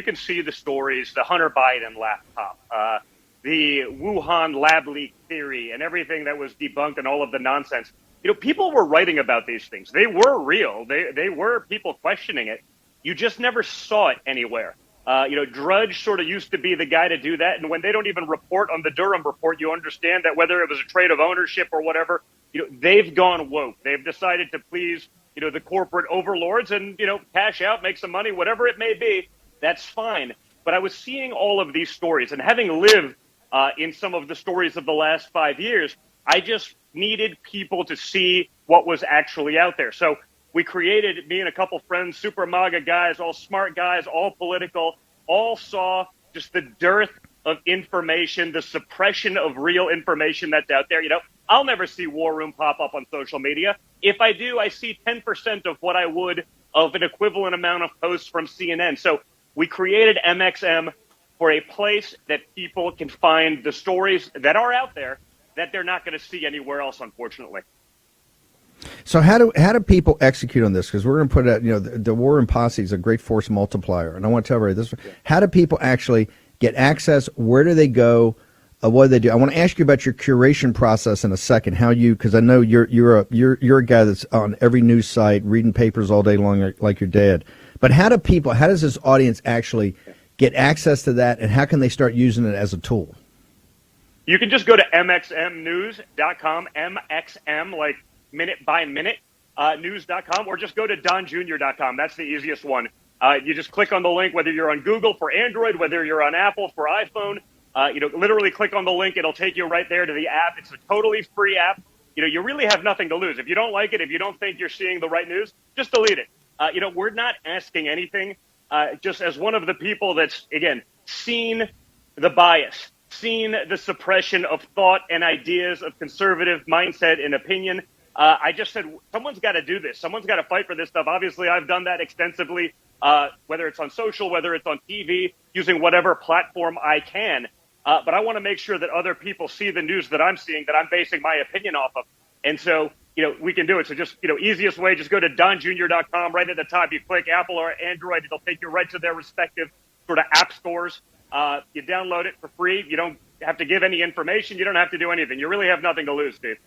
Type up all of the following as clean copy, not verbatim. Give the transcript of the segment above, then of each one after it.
can see the stories, the Hunter Biden laptop, the Wuhan lab leak theory, and everything that was debunked and all of the nonsense. People were writing about these things. They were real. They were people questioning it. You just never saw it anywhere. Drudge sort of used to be the guy to do that. And when they don't even report on the Durham report, you understand that whether it was a trade of ownership or whatever, they've gone woke. They've decided to please, the corporate overlords and, cash out, make some money, whatever it may be. That's fine. But I was seeing all of these stories, and having lived in some of the stories of the last 5 years, I just needed people to see what was actually out there. So we created, me and a couple friends, super MAGA guys, all smart guys, all political, all saw just the dearth of information, the suppression of real information that's out there. I'll never see War Room pop up on social media. If I do, I see 10% of what I would of an equivalent amount of posts from CNN. So we created MXM for a place that people can find the stories that are out there that they're not going to see anywhere else, unfortunately. So how do people execute on this? Because we're going to put it out, the War Room Posse is a great force multiplier. And I want to tell everybody this. How do people actually get access? Where do they go? What do they do? I want to ask you about your curation process in a second. Because I know you're a guy that's on every news site, reading papers all day long like your dad. But how does this audience actually get access to that, and how can they start using it as a tool? You can just go to mxmnews.com, MXM, like minute by minute, news.com, or just go to donjr.com. That's the easiest one. You just click on the link, whether you're on Google for Android, whether you're on Apple for iPhone. Literally click on the link. It'll take you right there to the app. It's a totally free app. You really have nothing to lose. If you don't like it, if you don't think you're seeing the right news, just delete it. We're not asking anything. Just as one of the people that's, again, seen the bias, seen the suppression of thought and ideas of conservative mindset and opinion, I just said, someone's got to do this. Someone's got to fight for this stuff. Obviously, I've done that extensively, whether it's on social, whether it's on TV, using whatever platform I can. But I want to make sure that other people see the news that I'm seeing, that I'm basing my opinion off of. And so, we can do it. So just, easiest way, just go to donjr.com. Right at the top, you click Apple or Android. It'll take you right to their respective sort of app stores. You download it for free. You don't have to give any information. You don't have to do anything. You really have nothing to lose, Steve.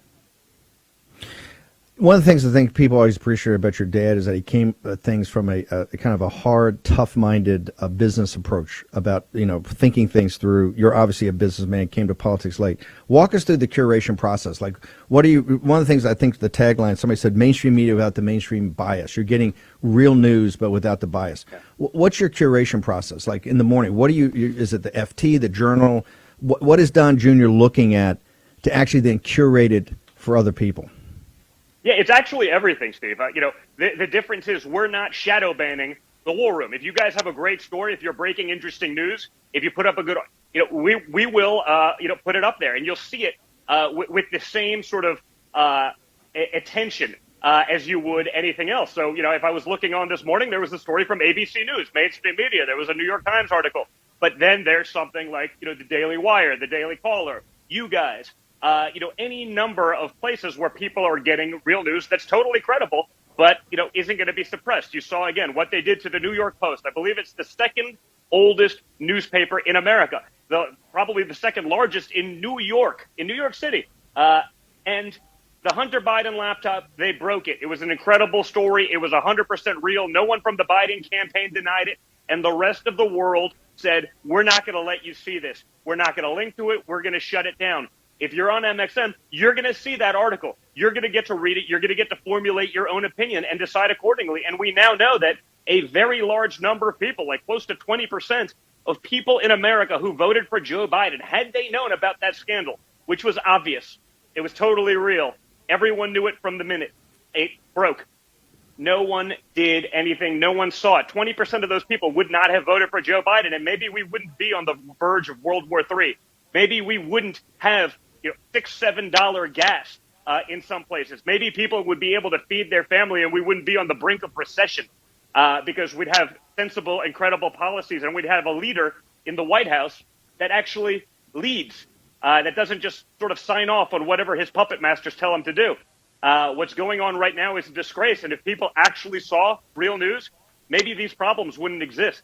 One of the things I think people always appreciate about your dad is that he came at things from a kind of a hard, tough-minded business approach about, thinking things through. You're obviously a businessman, came to politics late. Walk us through the curation process. Like, one of the things I think the tagline, somebody said, mainstream media without the mainstream bias. You're getting real news, but without the bias. Yeah. What's your curation process? Like in the morning, is it the FT, the Journal? What is Don Jr. looking at to actually then curate it for other people? Yeah, it's actually everything, Steve. The difference is we're not shadow banning the War Room. If you guys have a great story, if you're breaking interesting news, if you put up a good, we will, put it up there, and you'll see it with the same sort of attention as you would anything else. So, if I was looking on this morning, there was a story from ABC News, mainstream media. There was a New York Times article. But then there's something like, the Daily Wire, the Daily Caller, you guys. Any number of places where people are getting real news that's totally credible, but, isn't going to be suppressed. You saw, again, what they did to the New York Post. I believe it's the second oldest newspaper in America, probably the second largest in New York City. And the Hunter Biden laptop, they broke it. It was an incredible story. It was 100% real. No one from the Biden campaign denied it. And the rest of the world said, we're not going to let you see this. We're not going to link to it. We're going to shut it down. If you're on MXM, you're going to see that article. You're going to get to read it. You're going to get to formulate your own opinion and decide accordingly. And we now know that a very large number of people, like close to 20% of people in America who voted for Joe Biden, had they known about that scandal, which was obvious, it was totally real. Everyone knew it from the minute it broke. No one did anything. No one saw it. 20% of those people would not have voted for Joe Biden, and maybe we wouldn't be on the verge of World War III. Maybe we wouldn't have $6, $7 gas in some places. Maybe people would be able to feed their family and we wouldn't be on the brink of recession because we'd have sensible and credible policies, and we'd have a leader in the White House that actually leads, that doesn't just sort of sign off on whatever his puppet masters tell him to do. What's going on right now is a disgrace, and if people actually saw real news, maybe these problems wouldn't exist.